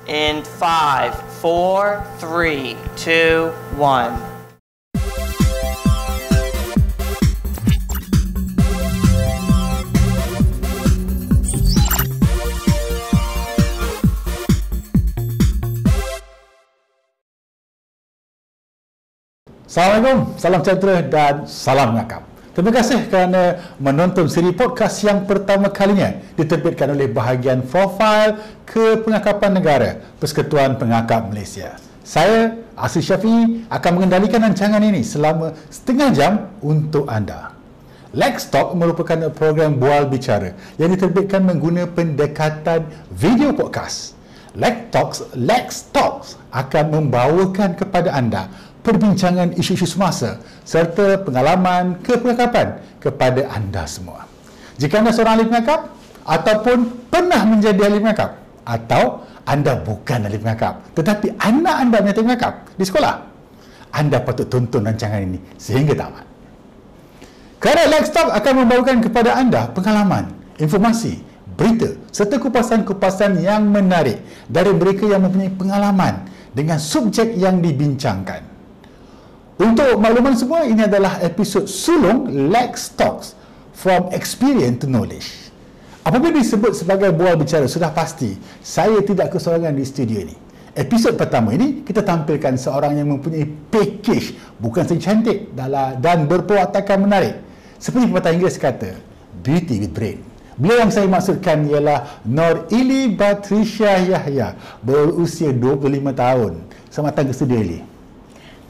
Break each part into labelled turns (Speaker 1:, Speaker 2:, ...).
Speaker 1: In 5, 4, 3, 2, 1.
Speaker 2: Assalamualaikum, salam sejahtera dan salam ngakap. Terima kasih kerana menonton siri podcast yang pertama kalinya diterbitkan oleh bahagian profil Kepengakapan Negara Persekutuan Pengakap Malaysia. Saya, Asri Syafiee, akan mengendalikan rancangan ini selama setengah jam untuk anda. Lex Talk merupakan program bual bicara yang diterbitkan menggunakan pendekatan video podcast. Lex Talks akan membawakan kepada anda perbincangan isu-isu semasa serta pengalaman kepengakapan kepada anda semua. Jika anda seorang ahli pengakap ataupun pernah menjadi ahli pengakap atau anda bukan ahli pengakap tetapi anak anda menjadi pengakap di sekolah, anda patut tonton rancangan ini sehingga tamat. Kerana Lex Talk akan membawakan kepada anda pengalaman, informasi, berita serta kupasan-kupasan yang menarik dari mereka yang mempunyai pengalaman dengan subjek yang dibincangkan. Untuk makluman semua, ini adalah episod sulung Lex Talks from Experience to Knowledge. Apabila disebut sebagai bual bicara, sudah pasti saya tidak kesorangan di studio ini. Episod pertama ini, kita tampilkan seorang yang mempunyai package bukan saja cantik dan berperwatakan menarik. Seperti pepatah Inggeris kata, beauty with brain. Beliau yang saya maksudkan ialah Norili Batrisya Yahya, berusia 25 tahun. Selamat datang ke studio, Ili.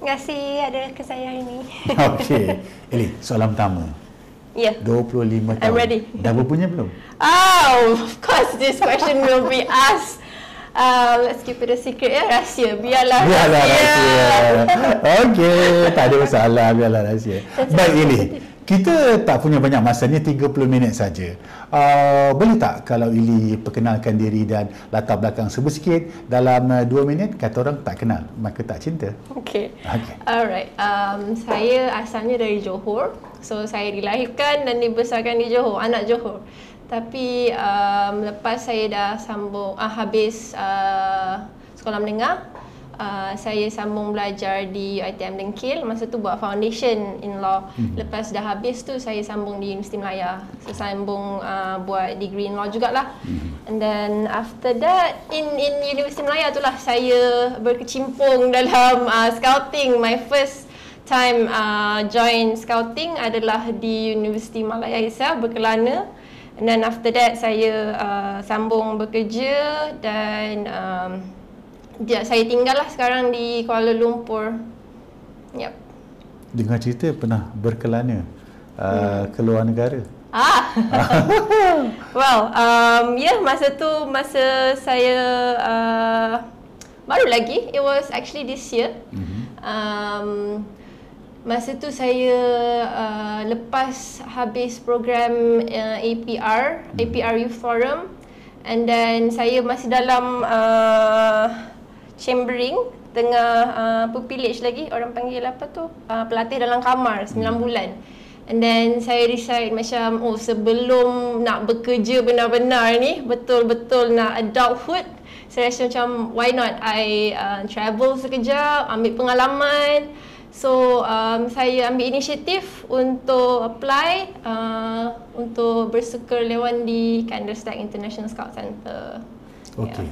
Speaker 3: Terima kasih ada ke saya hari ini.
Speaker 2: Okey. Eli, soalan pertama.
Speaker 3: Ya.
Speaker 2: 25 tahun.
Speaker 3: I'm ready.
Speaker 2: Dah berpunya belum?
Speaker 3: Oh, of course this question will be asked. Let's keep it a secret ya, rahsia. Biarlah rahsia.
Speaker 2: Okey, tak ada masalah, biarlah rahsia. Baik, Eli. Kita tak punya banyak masa, ni 30 minit saja. Boleh tak kalau Ili perkenalkan diri dan latar belakang sedikit dalam 2 minit? Kata orang tak kenal, maka tak cinta.
Speaker 3: Okay. Alright. Saya asalnya dari Johor. So, saya dilahirkan dan dibesarkan di Johor, anak Johor. Tapi lepas saya dah sambung, habis sekolah menengah, saya sambung belajar di UiTM Dengkil. Masa tu buat foundation in law. Lepas dah habis tu saya sambung di Universiti Melaya. So sambung buat degree in law jugalah. And then after that in Universiti Melaya tu lah saya berkecimpung dalam scouting. My first time join scouting adalah di Universiti Malaya itself, berkelana. And then after that saya sambung bekerja dan saya tinggal lah sekarang di Kuala Lumpur. Yep.
Speaker 2: Dengar cerita pernah berkelana ke luar negara.
Speaker 3: Well, masa saya baru lagi. It was actually this year. Masa tu saya lepas habis program APR Youth Forum, and then saya masih dalam chambering, tengah pupillage lagi, orang panggil apa tu, pelatih dalam kamar 9 bulan. And then saya decide macam, sebelum nak bekerja benar-benar ni, betul-betul nak adulthood, saya rasa macam why not I travel sekejap, ambil pengalaman. So saya ambil inisiatif untuk apply untuk bersukarelawan di Candlestick International Scout Center.
Speaker 2: Okey.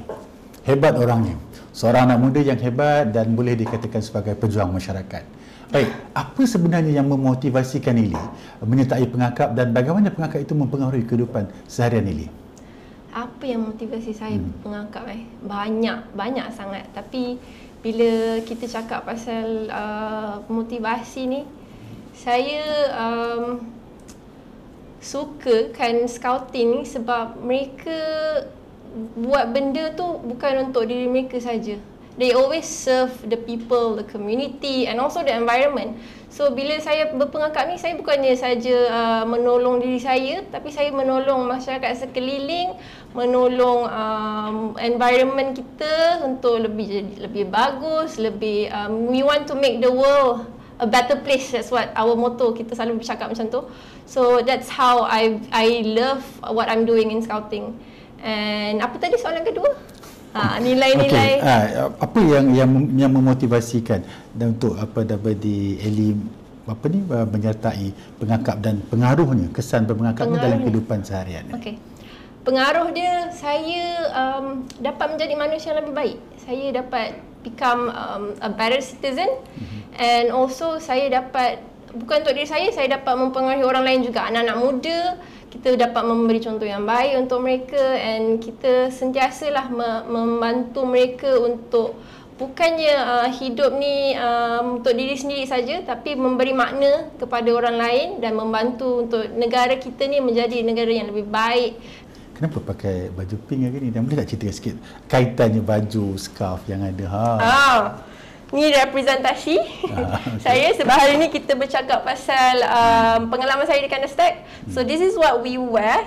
Speaker 2: Hebat orangnya. Seorang anak muda yang hebat dan boleh dikatakan sebagai pejuang masyarakat. Baik, apa sebenarnya yang memotivasikan Ili menyertai pengakap dan bagaimana pengakap itu mempengaruhi kehidupan seharian Ili?
Speaker 3: Apa yang motivasi saya pengakap? Banyak sangat. Tapi bila kita cakap pasal motivasi ni, saya suka kan scouting ni sebab mereka buat benda tu bukan untuk diri mereka saja. They always serve the people, the community and also the environment. So bila saya berpengakap ni, saya bukannya saja menolong diri saya, tapi saya menolong masyarakat sekeliling, menolong environment kita untuk lebih bagus, we want to make the world a better place. That's what our motto, kita selalu bercakap macam tu. So that's how I love what I'm doing in scouting. And apa tadi soalan kedua? Nilai-nilai.
Speaker 2: Apa yang memotivasikan dan untuk dapat di Ellie menyertai pengangkap dan pengaruhnya, kesan berpengangkapnya dalam kehidupan seharian?
Speaker 3: Okey. Pengaruh dia, saya dapat menjadi manusia yang lebih baik. Saya dapat become a better citizen, and also saya dapat, bukan untuk diri saya dapat mempengaruhi orang lain juga, anak-anak muda. Kita dapat memberi contoh yang baik untuk mereka, and kita sentiasalah membantu mereka untuk bukannya hidup ni untuk diri sendiri saja, tapi memberi makna kepada orang lain dan membantu untuk negara kita ni menjadi negara yang lebih baik.
Speaker 2: Kenapa pakai baju pink hari ni? Dan boleh tak cerita sikit kaitannya baju, scarf yang ada? Ni representasi.
Speaker 3: Saya sebab hari ni kita bercakap pasal pengalaman saya di Kandersteg. So this is what we wear.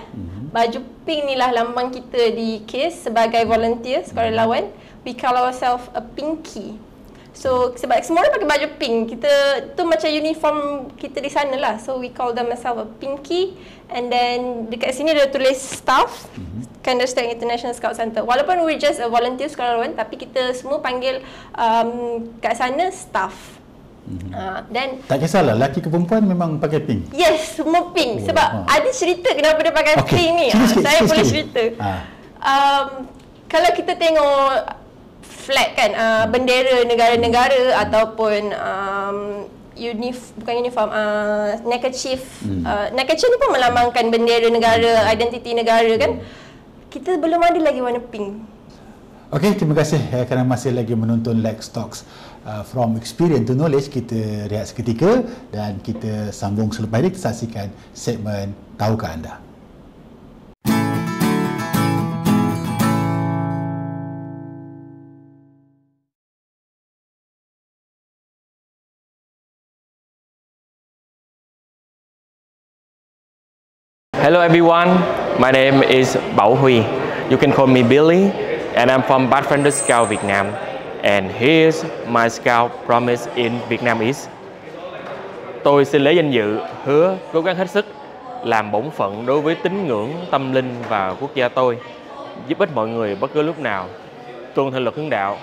Speaker 3: Baju pink ni lah lambang kita di KISS sebagai volunteer, sukarelawan. We call ourselves a pinky. So sebab semua orang pakai baju pink, kita tu macam uniform kita di sana lah. So we call them ourselves a pinky. And then dekat sini ada tulis staff Kandersteg International Scout Center. Walaupun we just a volunteer sukarelawan, tapi kita semua panggil kat sana staff. Dan
Speaker 2: tak kisahlah lelaki ke perempuan memang pakai pink.
Speaker 3: Yes, semua pink. Sebab ada cerita kenapa dia pakai pink ni. Saya boleh cerita. Kalau kita tengok flag kan, bendera negara-negara ataupun neckerchief. Neckerchief ni pun melambangkan bendera negara, identiti negara kan. Kita belum ada lagi warna pink.
Speaker 2: Okey, terima kasih kerana masih lagi menonton Lex Talks. From experience to knowledge, kita rehat seketika dan kita sambung selepas ini. Kita saksikan segmen Tahukah Anda?
Speaker 4: Hello everyone, my name is Bảo Huy. You can call me Billy, and I'm from Pathfinder Scout Vietnam. And here's my scout promise in Vietnamese. Tôi xin lấy danh dự, hứa cố gắng hết sức làm bổn phận đối với tín ngưỡng, tâm linh và quốc gia tôi, giúp ích mọi người bất cứ lúc nào, tuân theo luật hướng đạo.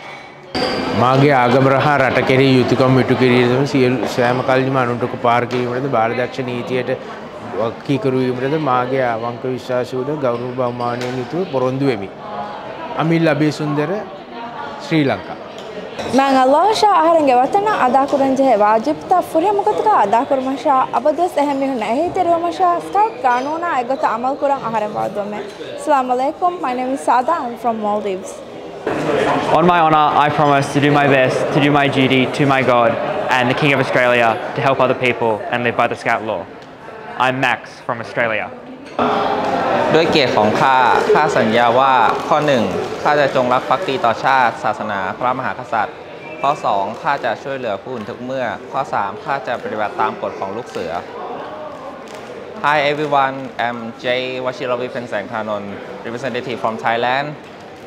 Speaker 5: මාගේ ආගම රහා රට කෙරෙහි යුතුකම් ඉටු කිරීම සියලු සෑම කල්ලිම අනුන්ට පාර කිරීමටද බාරදක්ෂ නීතියට කීකරු වීමටද මාගේ අවංක විශ්වාසය උඩ ගෞරව බහුමානයෙන් යුතුව පොරොන්දු වෙමි. අමිල් අබේසුන්දර, ශ්‍රී ලංකා.
Speaker 6: मैं अल्लाह शाह आहरंगे वतन अदा कुरन जे वाजिबता फुरे मुकतका अदा कुरमशा अबदस अहमी नहीं तेरमशा स्काउट कानूना एगत अमल कुरन आहरन वादो में. Assalamu alaikum, my name is Sada, I'm from Maldives.
Speaker 7: On my honour, I promise to do my best, to do my duty to my God and the King of Australia, to help other people and live by the Scout law. I'm Max from Australia.
Speaker 8: ด้วยเกียรติของข้าสัญญาว่าข้อ 1 ข้าจะจงรักภักดีต่อชาติศาสนาพระมหากษัตริย์ข้อ 2 ข้าจะช่วยเหลือผู้อื่นทุกเมื่อข้อ 3 ข้าจะปฏิบัติตามกฎของลูกเสือ Hi everyone, I'm Jay Washiravi Pensangthanon, representative from Thailand.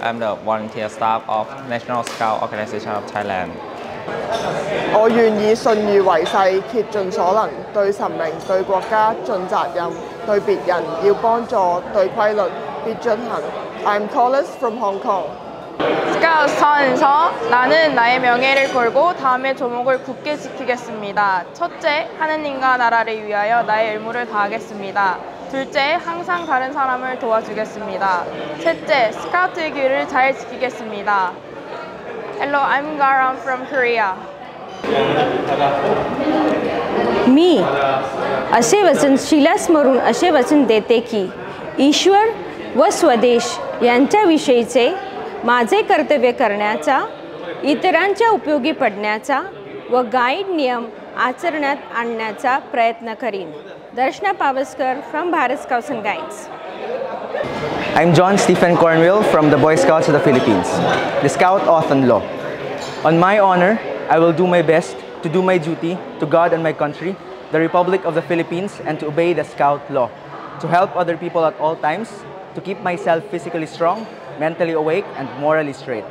Speaker 8: I'm the volunteer staff of National Scout Organization of Thailand.
Speaker 9: 我願以信義為誓，竭盡所能，對神明、對國家盡責任，對別人要幫助，對規律必遵行。I'm Collis from Hong Kong.
Speaker 10: 스카우트 사원에서 나는 나의 명예를 걸고 다음의 조목을 굳게 지키겠습니다. 첫째, 하느님과 나라를 위하여 나의 의무를 다하겠습니다. 둘째, 항상 다른 사람을 도와주겠습니다. 셋째, 스카우트의 길을 잘 지키겠습니다. Hello, I'm Garam from Korea.
Speaker 11: मी असे वचन शिलास्मरून असे वचन देते की ईश्वर व स्वदेश यांच्याविषयीचे माझे कर्तव्य करण्याचा, इतरांच्या उपयोगी पडण्याचा व गाईड नियम आचरणात आणण्याचा प्रयत्न करीन. दर्शना Pawaskar from Bharat Scouts and Guides.
Speaker 12: I'm John Stephen Cornwell from the Boy Scouts of the Philippines, the Scout Oath and Law. On my honor, I will do my best to do my duty to God and my country, the Republic of the Philippines, and to obey the Scout law, to help other people at all times, to keep myself physically strong, mentally awake, and morally straight.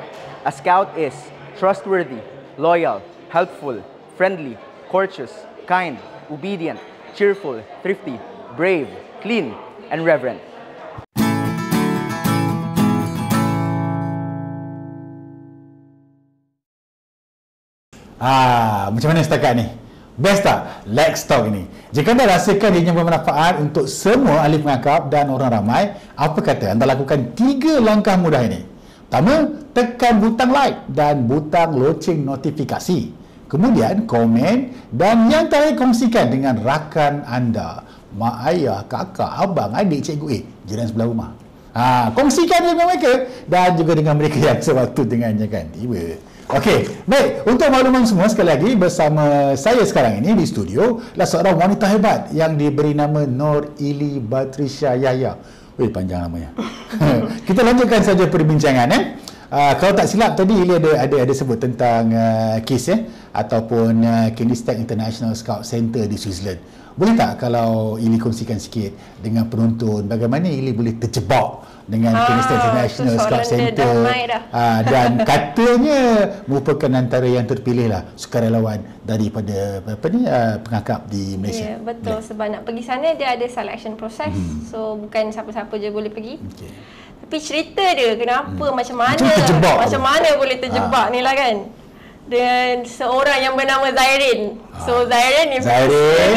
Speaker 12: A Scout is trustworthy, loyal, helpful, friendly, courteous, kind, obedient, cheerful, thrifty, brave, clean, and reverent.
Speaker 2: Macam mana setakat ni? Best tak? Let's talk ini. Jika anda rasakan ianya bermanfaat untuk semua ahli pengakap dan orang ramai, apa kata anda lakukan 3 langkah mudah ini? Pertama, tekan butang like dan butang loceng notifikasi. Kemudian komen dan yang terakhir kongsikan dengan rakan anda, mak ayah, kakak, abang, adik, cikgu, jiran sebelah rumah. Kongsikan dengan mereka dan juga dengan mereka yang sewaktu dengannya kan. Tiba. Okey, baik. Untuk makluman semua, sekali lagi bersama saya sekarang ini di studio adalah seorang wanita hebat yang diberi nama Nur Ili Batrisya Yahya. Weh, panjang namanya. Kita lanjutkan saja perbincangan. Kalau tak silap tadi Ili ada sebut tentang KIS ataupun Kinistec International Scout Center di Switzerland. Boleh tak kalau Ili kongsikan sikit dengan penonton bagaimana Ili boleh terjebak dengan Kinistec International Scout Center dan katanya merupakan antara yang terpilih lah sukarelawan daripada pengakap di Malaysia.
Speaker 3: Ya, betul. Sebab nak pergi sana dia ada selection process. So bukan siapa-siapa je boleh pergi. Tapi cerita dia kenapa macam mana boleh terjebak ni lah kan. Dengan seorang yang bernama Zairin. So Zairin
Speaker 2: Zairin.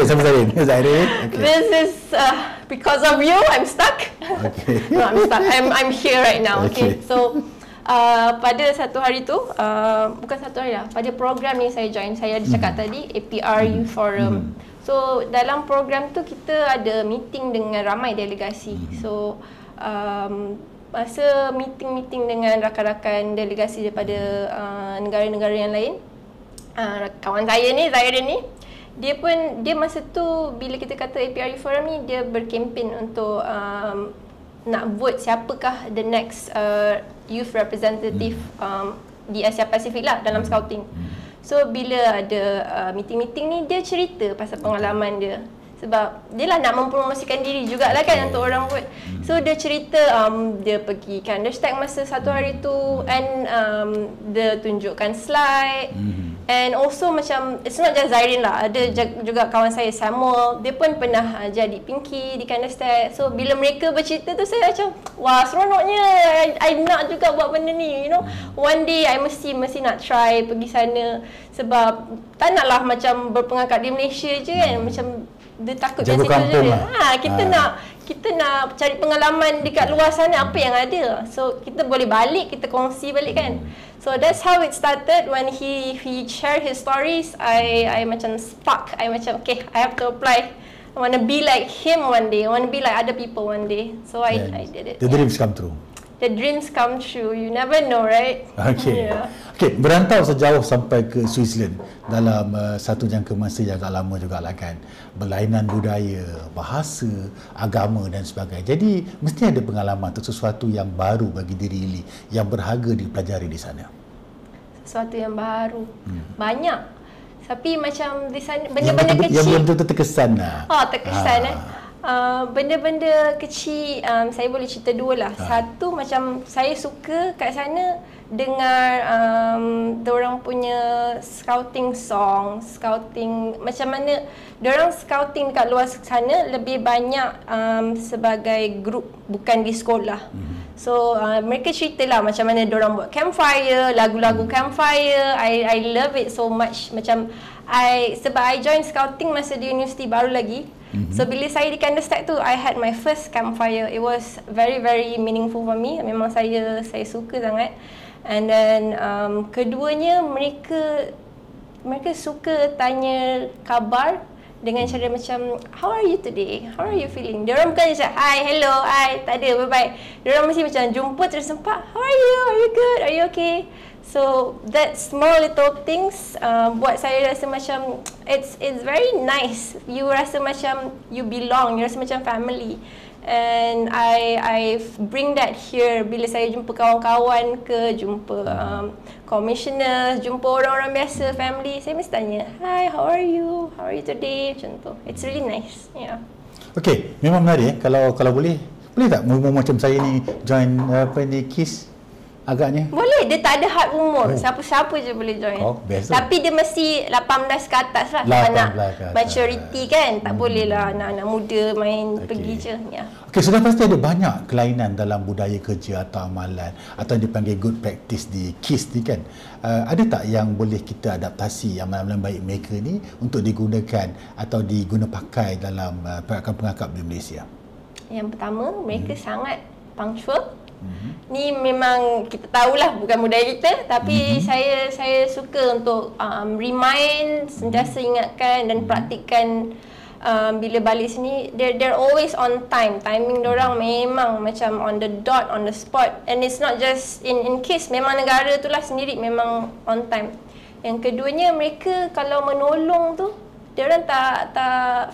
Speaker 2: Siapa Zairin? Zairin. Okay.
Speaker 3: This is because of you I'm stuck.
Speaker 2: Okay.
Speaker 3: No, I'm stuck. I'm here right now. Okay. So pada satu hari tu, bukan satu hari lah, pada program ni saya join. Saya ada cakap tadi APR Youth Forum. So dalam program tu kita ada meeting dengan ramai delegasi. So masa meeting dengan rakan-rakan delegasi daripada negara-negara yang lain, kawan saya ni, Zairin ni, dia masa tu bila kita kata APR Forum ni, dia berkempen untuk nak vote siapakah the next youth representative di Asia Pasifik lah dalam scouting. So bila ada meeting-meeting ni, dia cerita pasal pengalaman dia. Sebab dia lah nak mempromosikan diri jugalah kan untuk orang vote. So dia cerita dia pergi Kinistec masa satu hari tu, and dia tunjukkan slide. And also macam, it's not just Zairin lah, ada juga kawan saya Samuel, dia pun pernah jadi Pinky di Kinistec. So bila mereka bercerita tu, saya macam wah seronoknya, I nak juga buat benda ni, you know. One day I mesti nak try pergi sana. Sebab tak naklah macam berpengangkat di Malaysia je kan, macam dia takut kat situ je. Kita nak cari pengalaman dekat luar sana, apa yang ada. So kita boleh balik, kita kongsi balik kan. So that's how it started. When he shared his stories, I macam spark. I macam okay, I have to apply. I want to be like him one day. I want to be like other people one day. So I did it.
Speaker 2: The dreams come true.
Speaker 3: The dreams come true. You never know, right?
Speaker 2: Okay. Okay, berantau sejauh sampai ke Switzerland dalam satu jangka masa yang agak lama jugalah kan. Berlainan budaya, bahasa, agama dan sebagainya. Jadi mesti ada pengalaman atau sesuatu yang baru bagi diri Ili yang berharga dipelajari di sana.
Speaker 3: Sesuatu yang baru. Banyak. Tapi macam di sana benda-benda kecil.
Speaker 2: Yang belum tentu terkesan lah.
Speaker 3: Terkesan benda-benda kecil, saya boleh cerita dua lah. Satu, macam saya suka kat sana dengar diorang punya scouting song, scouting macam mana diorang scouting dekat luar sana lebih banyak sebagai grup, bukan di sekolah. So mereka ceritalah macam mana diorang buat campfire, lagu-lagu campfire. I love it so much. Macam sebab I join scouting masa di universiti baru lagi. So bila saya di Kinistec tu, I had my first campfire. It was very very meaningful for me. Memang saya suka sangat. And then keduanya mereka suka tanya khabar dengan cara macam how are you today? How are you feeling? Diorang bukan macam hi, hello, hi, tak ada, bye-bye. Diorang mesti macam jumpa terus sempat, how are you? Are you good? Are you okay? So that small little things buat saya rasa macam it's very nice. You rasa macam you belong, you rasa macam family. And I bring that here bila saya jumpa kawan-kawan ke, jumpa commissioner, jumpa orang-orang biasa, family, saya mesti tanya, hi, how are you? How are you today? Macam tu. It's really nice. Yeah.
Speaker 2: Okay, memang menarik. Kalau boleh tak macam saya ni join KIS? agaknya?
Speaker 3: Boleh, dia tak ada had umur. Siapa-siapa je boleh join.
Speaker 2: Best.
Speaker 3: Tapi dia mesti 18 ke atas lah. Sebab nak maturity kan. Tak boleh lah anak-anak muda main pergi je. Ya.
Speaker 2: Okey, sudah pasti ada banyak kelainan dalam budaya kerja atau amalan atau yang dipanggil good practice di KIS ni kan. Ada tak yang boleh kita adaptasi amalan-amalan baik mereka ni untuk digunakan atau diguna pakai dalam pergerakan pengakap di Malaysia?
Speaker 3: Yang pertama, mereka sangat punctual. Ni memang kita tahulah bukan budaya kita, tapi saya suka untuk remind, sentiasa ingatkan dan praktikkan bila balik sini. They're always on time. Timing diorang memang macam on the dot, on the spot, and it's not just in KIS, memang negara tu lah sendiri memang on time. Yang keduanya, mereka kalau menolong tu diorang tak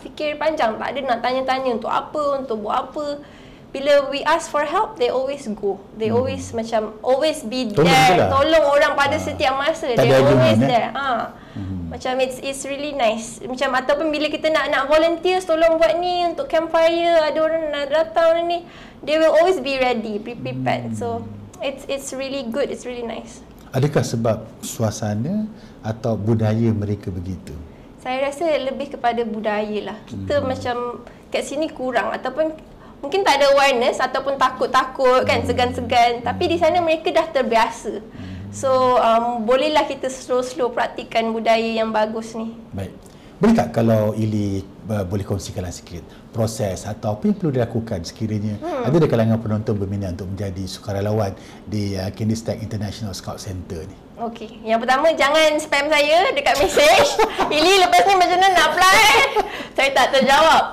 Speaker 3: fikir panjang, tak ada nak tanya-tanya untuk apa, untuk buat apa. Bila we ask for help, they always go. They always macam always be there, tolong orang pada setiap masa. They always there. Macam it's really nice. Macam ataupun bila kita nak volunteers, tolong buat ni untuk campfire, ada orang nak datang ni, they will always be ready, prepared. So it's really good, it's really nice.
Speaker 2: Adakah sebab suasana atau budaya mereka begitu?
Speaker 3: Saya rasa lebih kepada budaya lah. Kita macam kat sini kurang, ataupun mungkin tak ada awareness ataupun takut-takut kan, segan-segan. Tapi di sana mereka dah terbiasa. So bolehlah kita slow-slow praktikkan budaya yang bagus ni.
Speaker 2: Baik. Boleh tak kalau Ili boleh kongsikan sikit proses atau apa yang perlu dilakukan sekiranya ada di kalangan penonton berminat untuk menjadi sukarelawan di Kandistak International Scout Center ni?
Speaker 3: Okey, yang pertama jangan spam saya dekat mesej. Ili lepas ni macam mana nak apply? Saya tak terjawab.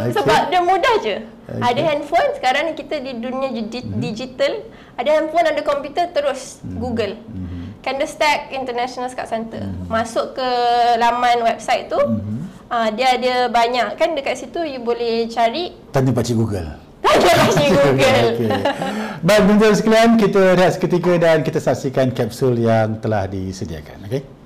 Speaker 3: Sebab dia mudah je. Ada handphone, sekarang ni kita di dunia digital. Ada handphone, ada komputer, terus Google. Kandistak International Scout Center. Masuk ke laman website tu. Dia ada banyak kan dekat situ, you boleh cari.
Speaker 2: Tanya Pakcik Google.
Speaker 3: Tanya Pakcik Google.
Speaker 2: Okay. Baik, tuan-tuan sekalian, kita rehat seketika dan kita saksikan kapsul yang telah disediakan. Okey.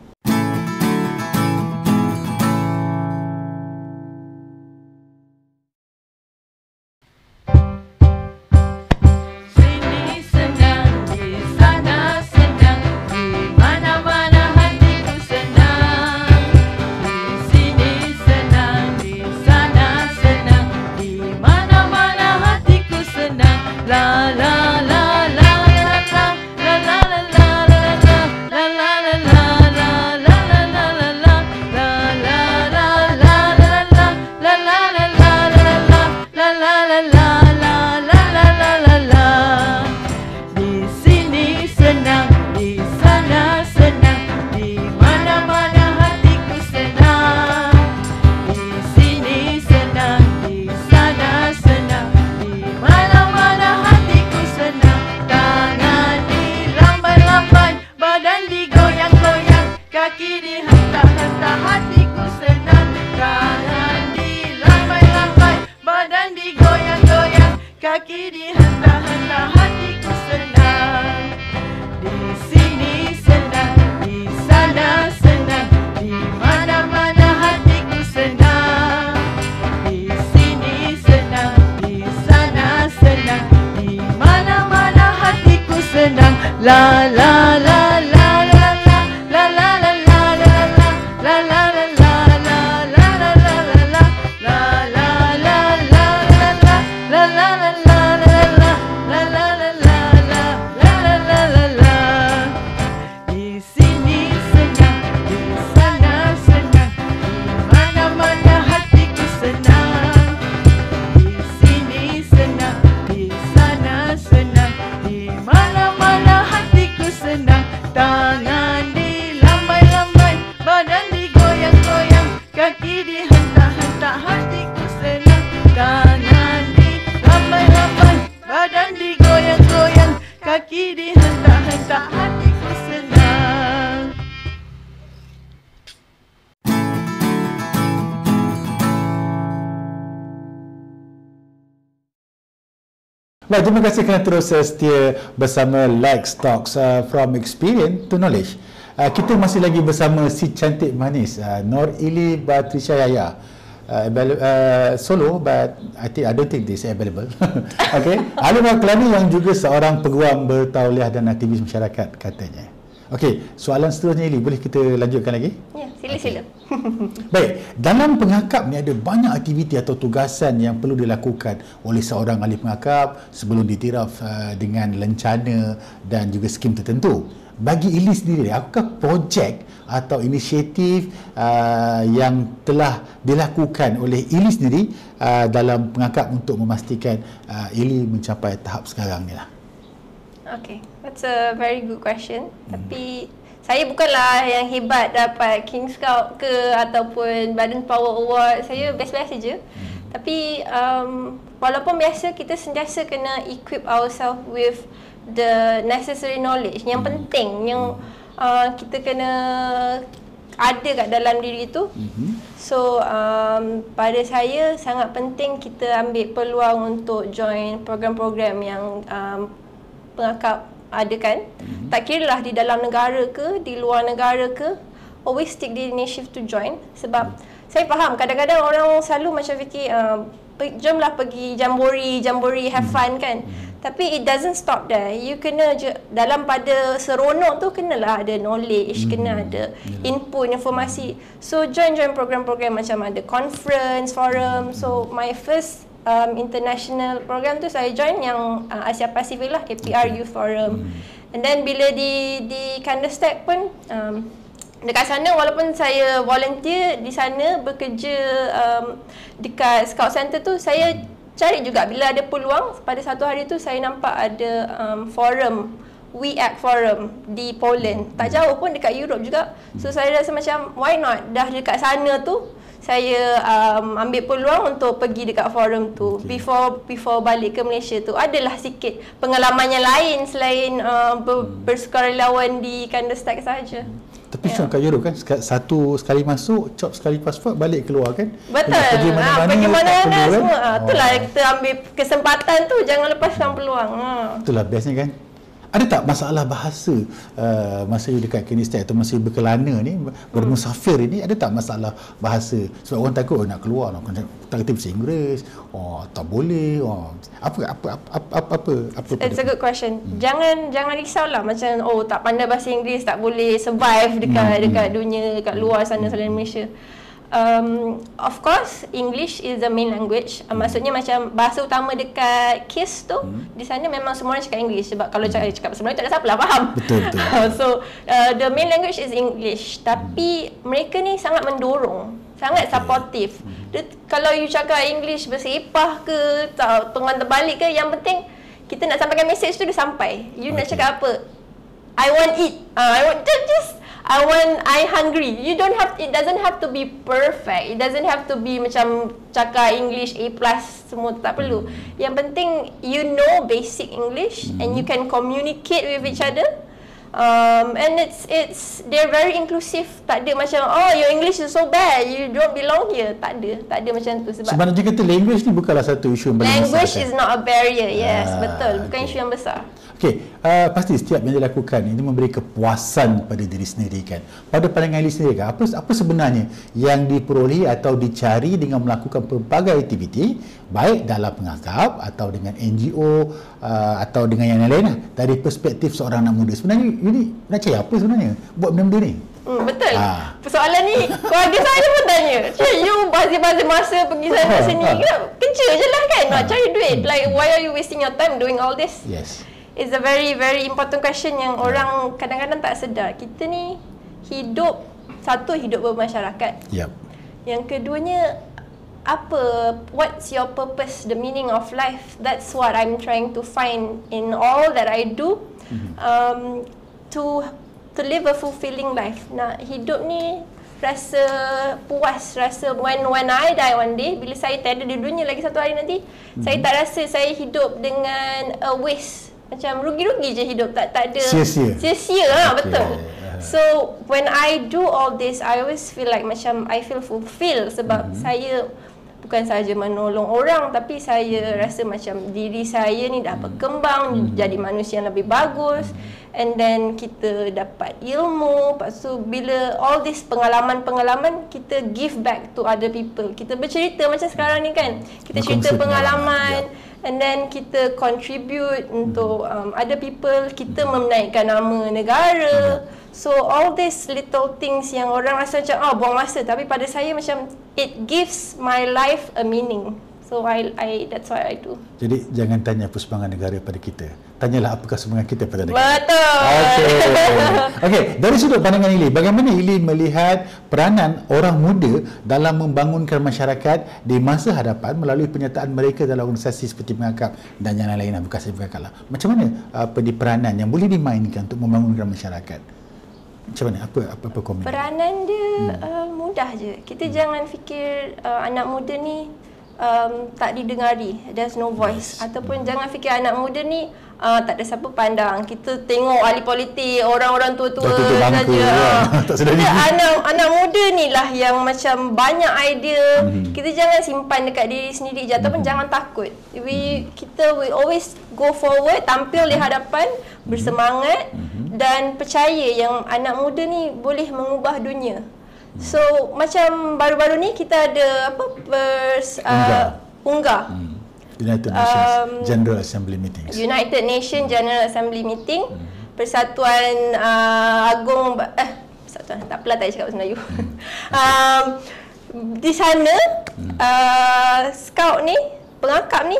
Speaker 13: La la la la la la la la la la la la la kaki dihentak-hentak, hatiku senang.
Speaker 2: Baik, terima kasih kerana terus setia bersama Lex Talks from Experience to Knowledge. Kita masih lagi bersama si cantik manis Nur Ili Batrisya Yahya. solo, but I don't think this is available. Okay. Alimah Kelani yang juga seorang peguam bertauliah dan aktivis masyarakat katanya. Okey, soalan seterusnya Ili, boleh kita lanjutkan lagi?
Speaker 3: Ya, sila-sila.
Speaker 2: Baik, dalam pengakap ni ada banyak aktiviti atau tugasan yang perlu dilakukan oleh seorang ahli pengakap sebelum ditiraf dengan lencana dan juga skim tertentu. Bagi Ili sendiri, apakah projek atau inisiatif yang telah dilakukan oleh Ili sendiri dalam pengakap untuk memastikan Ili mencapai tahap sekarang ni lah?
Speaker 3: Okay, that's a very good question. Tapi saya bukanlah yang hebat dapat King Scout ke ataupun Badan Power Award. Saya biasa-biasa je. Tapi walaupun biasa, kita sentiasa kena equip ourselves with the necessary knowledge. Yang penting, yang kita kena ada kat dalam diri itu. So pada saya sangat penting kita ambil peluang untuk join program-program yang pengakap adakan. Tak kira lah di dalam negara ke, di luar negara ke, always take the initiative to join. Sebab saya faham kadang-kadang orang selalu macam fikir jomlah pergi jamboree, have fun kan. Tapi it doesn't stop there. You kena dalam pada seronok tu kenalah ada knowledge, kena ada input, informasi. So join program-program macam ada conference, forum. So my first international program tu saya join yang Asia Pasifik lah, KPR Youth Forum. And then bila di Kandersteg pun dekat sana, walaupun saya volunteer di sana bekerja dekat Scout Center tu, saya cari juga bila ada peluang. Pada satu hari tu saya nampak ada forum, We Act Forum di Poland. Tak jauh pun, dekat Europe juga. So saya rasa macam why not, dah dekat sana tu saya ambil peluang untuk pergi dekat forum tu. Before balik ke Malaysia tu adalah sikit pengalaman yang lain selain bersukarelawan di Kandersteg sahaja.
Speaker 2: Tapi kat Europe kan, satu sekali masuk, chop sekali pasport, balik keluar kan?
Speaker 3: Betul. Pergi mana-mana semua. Itulah kita ambil kesempatan tu, jangan lepaskan peluang.
Speaker 2: Itulah bestnya kan? Ada tak masalah bahasa masa you dekat Kandersteg atau masa you berkelana ni, bermusafir ini, ada tak masalah bahasa? Sebab orang takut nak keluar, tak kerti bahasa Inggeris, tak boleh, apa?
Speaker 3: It's a good question. Jangan risaulah macam tak pandai bahasa Inggeris, tak boleh survive dekat dunia, dekat luar sana selain Malaysia. Of course, English is the main language. Maksudnya macam bahasa utama dekat KIS tu, di sana memang semua orang cakap English. Sebab kalau cakap bahasa Melayu tak ada siapa lah faham.
Speaker 2: Betul.
Speaker 3: So, the main language is English. Tapi mereka ni sangat mendorong, sangat supportive. Kalau you cakap English bersepah ke, tengah terbalik ke, yang penting kita nak sampaikan message tu dia sampai. You nak cakap apa? I want eat. I hungry. It doesn't have to be perfect. It doesn't have to be macam cakap English A+ semua, tak perlu. Yang penting you know basic English and you can communicate with each other. And they're very inclusive. Tak ada macam your English is so bad, you don't belong here. Tak ada macam tu. Sebab
Speaker 2: sebenarnya kata language ni bukanlah satu isu yang paling besar.
Speaker 3: Language is not a barrier. Yes, betul. Bukan isu yang besar.
Speaker 2: Okey, pasti setiap yang dilakukan ini memberi kepuasan pada diri sendiri kan. Pada pandangan Ili sendiri kan, apa sebenarnya yang diperolehi atau dicari dengan melakukan pelbagai aktiviti, baik dalam pengakap atau dengan NGO atau dengan yang lain lah, dari perspektif seorang anak muda. Sebenarnya ini nak cari apa sebenarnya buat benda-benda ni?
Speaker 3: Betul. Persoalan ni keluarga saya pun tanya, you bazir-bazir masa pergi sana sini, kerja je lah kan, nak cari duit. Like, why are you wasting your time doing all this?
Speaker 2: Yes.
Speaker 3: It's a very, very important question yang orang kadang-kadang tak sedar. Kita ni hidup bermasyarakat. Yang keduanya, what's your purpose, the meaning of life? That's what I'm trying to find in all that I do. To live a fulfilling life. Nak hidup ni rasa puas, rasa when I die one day, bila saya tiada di dunia lagi satu hari nanti, saya tak rasa saya hidup dengan a waste. Macam rugi-rugi je hidup, tak ada sia-sia lah. Betul. So when I do all this, I always feel like macam I feel fulfilled sebab saya bukan sahaja menolong orang, tapi saya rasa macam diri saya ni dah berkembang, jadi manusia yang lebih bagus, and then kita dapat ilmu. Lepas tu bila all this pengalaman-pengalaman, kita give back to other people. Kita bercerita macam sekarang ni kan, kita cerita pengalaman, and then kita contribute untuk other people, kita menaikkan nama negara. So all these little things yang orang rasa macam buang masa, tapi pada saya macam it gives my life a meaning. So that's what I do.
Speaker 2: Jadi jangan tanya apa sumbangan negara pada kita, tanyalah apakah sumbangan kita pada negara.
Speaker 3: Betul.
Speaker 2: Okey, dari sudut pandangan Ili, bagaimana Ili melihat peranan orang muda dalam membangunkan masyarakat di masa hadapan melalui penyertaan mereka dalam organisasi seperti Pengakap dan yang lain-lain, bukan saya Pengakap lah. Macam mana peranan yang boleh dimainkan untuk membangunkan masyarakat? Macam mana? Apa komen?
Speaker 3: Peranan dia mudah je. Kita jangan fikir anak muda ni tak didengari, there's no voice. Ataupun jangan fikir anak muda ni tak ada siapa pandang. Kita tengok ahli politik, orang-orang tua-tua saja. Anak muda ni lah yang macam banyak idea. Kita jangan simpan dekat diri sendiri je, ataupun jangan takut. We always go forward, tampil di hadapan, bersemangat dan percaya yang anak muda ni boleh mengubah dunia. So macam baru-baru ni kita ada UNGA,
Speaker 2: United Nations General Assembly Meetings.
Speaker 3: United Nations General Assembly Meeting, Persatuan Agung Persatuan, tak apalah, tak cakap bahasa Melayu. Di sana Scout ni, Pengakap ni,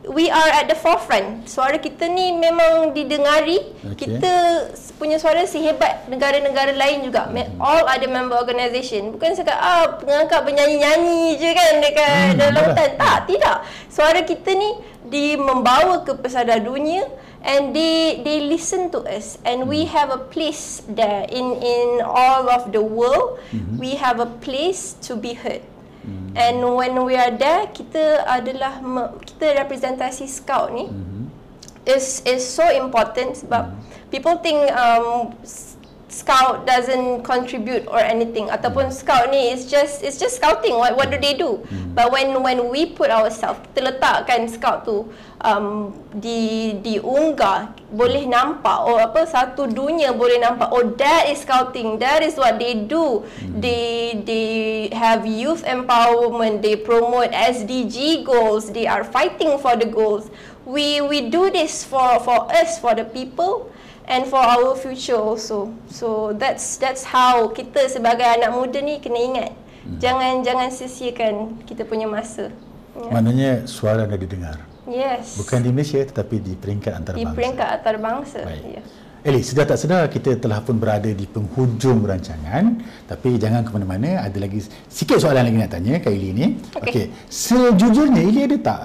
Speaker 3: we are at the forefront. Suara kita ni memang didengari. Kita punya suara sehebat negara-negara lain juga. All other member organisation. Bukan cakap Pengakap bernyanyi-nyanyi je kan dekat dalam hutan. Tak, tidak. Suara kita ni membawa ke pesada dunia, and they listen to us, and we have a place there in all of the world. We have a place to be heard. And when we are there, kita representasi Scout ni is so important, sebab people think Scout doesn't contribute or anything, ataupun Scout ni it's just scouting. What do they do? But when we put ourselves, kita letakkan Scout tu di UNGA, boleh nampak satu dunia boleh nampak, that is scouting, that is what they do. They have youth empowerment, they promote SDG goals, they are fighting for the goals. We do this for us, for the people, and for our future also. So that's how kita sebagai anak muda ni kena ingat, jangan sia-siakan kita punya masa.
Speaker 2: Maknanya suara dah didengar.
Speaker 3: Yes.
Speaker 2: Bukan di Malaysia tetapi di peringkat antarabangsa.
Speaker 3: Di peringkat antarabangsa. Ya.
Speaker 2: Eli, sedar tak sedar kita telah pun berada di penghujung rancangan, tapi jangan ke mana-mana, ada lagi sikit soalan lagi nak tanya ke Eli ni. Okey. Sejujurnya Eli ada tak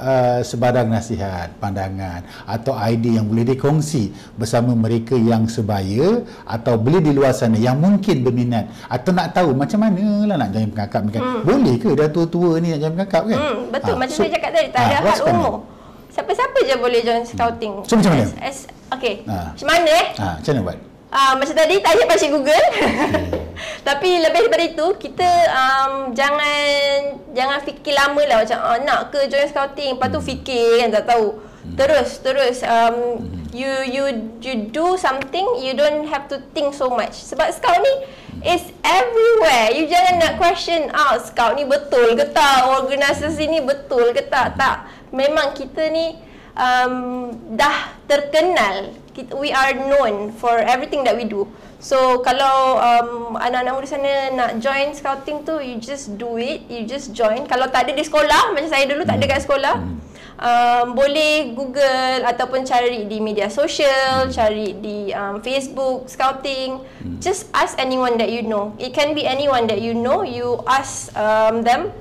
Speaker 2: sebarang nasihat, pandangan atau idea yang boleh dikongsi bersama mereka yang sebaya atau boleh di luar sana yang mungkin berminat atau nak tahu macam mana lah nak join Pengakap ni kan? Boleh ke dah tua-tua ni nak join Pengakap kan?
Speaker 3: Betul, macam saya cakap tadi, tak ada had umur. Siapa-siapa je boleh join scouting.
Speaker 2: So macam mana?
Speaker 3: Okey. Macam mana
Speaker 2: macam mana buat?
Speaker 3: Macam tadi tanya pasal Google. Tapi lebih daripada itu, kita jangan fikir lama lah macam nak ke join scouting, lepas tu fikir kan tak tahu. Terus you do something, you don't have to think so much. Sebab scout ni is everywhere. You jangan nak question scout ni betul ke tak, organisasi ni betul ke tak. Memang kita ni dah terkenal. We are known for everything that we do. So kalau anak-anak muda sana nak join scouting tu, you just do it, you just join. Kalau tak ada di sekolah, macam saya dulu tak ada kat sekolah, boleh Google ataupun cari di media sosial, cari di Facebook scouting. Just ask anyone that you know. It can be anyone that you know. You ask them.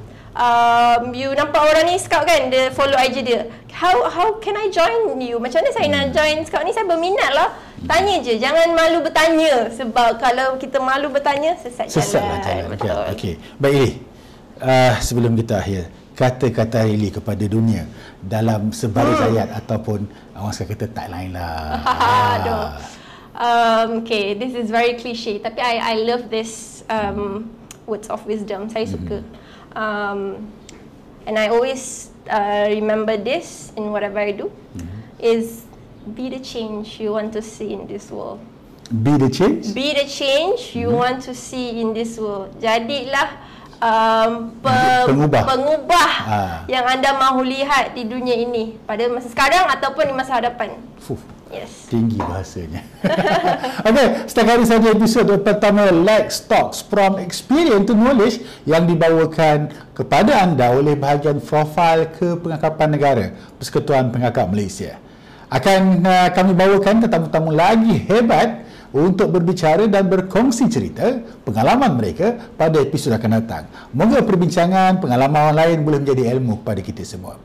Speaker 3: You nampak orang ni scout kan, dia follow IG dia. How can I join you? Macam mana saya nak join scout ni? Saya berminat lah. Tanya je, jangan malu bertanya. Sebab kalau kita malu bertanya, sesat jalan.
Speaker 2: Okey. Baik Ili, sebelum kita akhir, kata-kata Ili kepada dunia dalam sebaris ayat ataupun orang sekarang kata tagline lah.
Speaker 3: Okay, this is very cliche, tapi I love this words of wisdom. Saya suka. and I always remember this in whatever I do, is be the change you want to see in this world.
Speaker 2: Be the change?
Speaker 3: Be the change you want to see in this world. Jadilah pengubah yang anda mahu lihat di dunia ini pada masa sekarang ataupun di masa hadapan. Yes.
Speaker 2: Tinggi bahasanya. Okey, setakat ini saja episod pertama Let's Talks from Experience to Knowledge yang dibawakan kepada anda oleh bahagian profil Kepengakapan Negara Persekutuan Pengakap Malaysia. Akan kami bawakan tetamu-tamu lagi hebat untuk berbicara dan berkongsi cerita pengalaman mereka pada episod akan datang. Moga perbincangan pengalaman orang lain boleh menjadi ilmu kepada kita semua.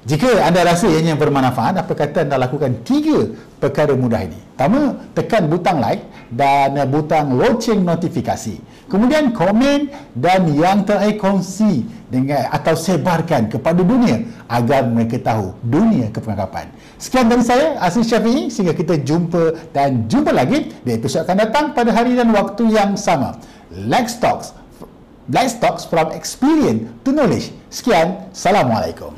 Speaker 2: Jika anda rasa ianya bermanfaat, apa kata anda lakukan 3 perkara mudah ini. Pertama, tekan butang like dan butang loceng notifikasi. Kemudian komen dan yang terakhir kongsi dengan atau sebarkan kepada dunia agar mereka tahu dunia kepengakapan. Sekian dari saya, Asri Syafi'i, sehingga kita jumpa lagi di episod akan datang pada hari dan waktu yang sama. Let's Talks from Experience to Knowledge. Sekian, Assalamualaikum.